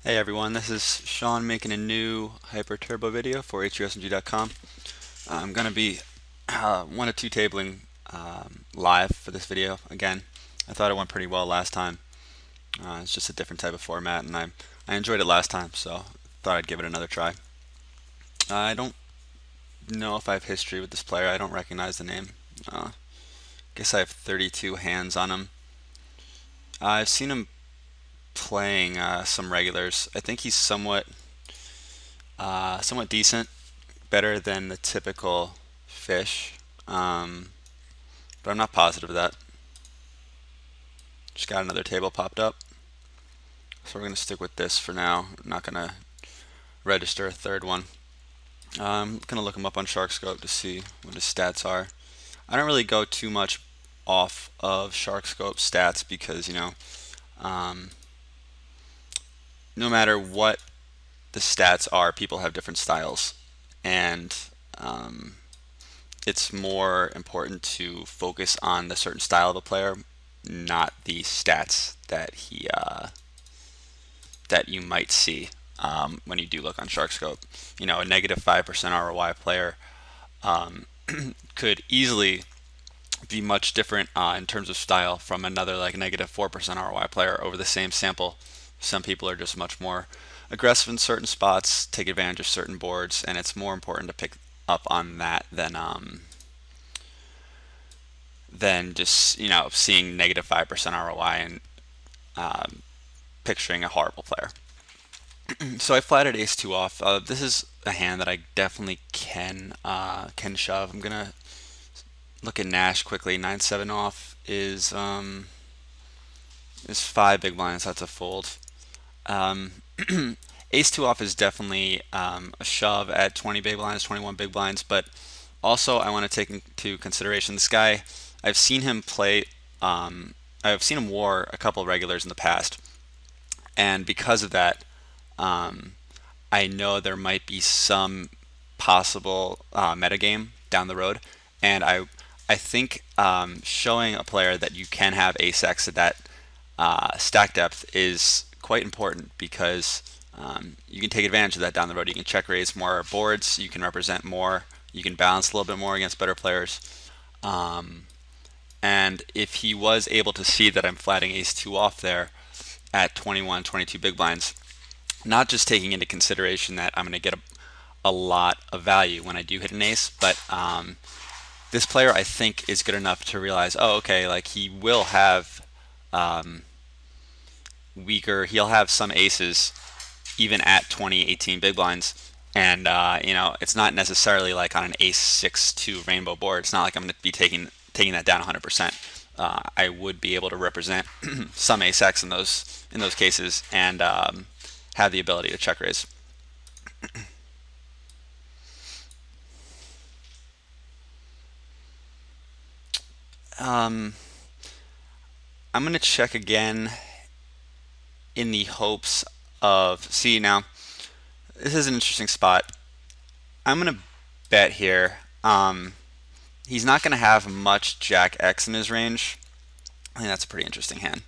Hey everyone, this is Sean making a new Hyper Turbo video for HUSMG.com. I'm going to be one of two tabling live for this video again. I thought it went pretty well last time. It's just a different type of format, and I enjoyed it last time, so thought I'd give it another try. I don't know if I have history with this player. I don't recognize the name. Guess I have 32 hands on him. I've seen him playing some regulars. I think he's somewhat decent, better than the typical fish, um, but I'm not positive of that. Just got another table popped up, so we're going to stick with this for now. I'm not going to register a third one. I'm going to look him up on SharkScope to see what his stats are. I don't really go too much off of SharkScope stats because, um, no matter what the stats are, people have different styles, and um, it's more important to focus on the certain style of a player, not the stats that you might see when you do look on SharkScope. A negative 5% ROI player um, could easily be much different in terms of style from another like negative 4% ROI player over the same sample. Some people are just much more aggressive in certain spots, take advantage of certain boards, and it's more important to pick up on that than just seeing negative 5% ROI and um, picturing a horrible player. So I flatted ace two off. This is a hand that I definitely can shove. I'm gonna look at Nash quickly. 9-7 off is five big blinds. That's a fold. Um, Ace two off is definitely a shove at 20 big blinds, 21 big blinds. But also I want to take into consideration this guy. I've seen him play. I've seen him war a couple of regulars in the past, and because of that, um, I know there might be some possible metagame down the road, and I think showing a player that you can have ace x at that stack depth is quite important because you can take advantage of that down the road. You can check raise more boards, you can represent more, you can balance a little bit more against better players. And if he was able to see that I'm flatting ace 2 off there at 21, 22 big blinds, not just taking into consideration that I'm going to get a lot of value when I do hit an ace, but this player I think is good enough to realize, oh, okay, like he will have um, he'll have some aces even at 20, 18 big blinds. And, it's not necessarily like on an ace 6-2 rainbow board. It's not like I'm going to be taking that down 100%. I would be able to represent some ace x in those cases and have the ability to check raise. Um, I'm going to check again in the hopes of, see now, this is an interesting spot. I'm going to bet here. He's not going to have much Jack X in his range. I think that's a pretty interesting hand.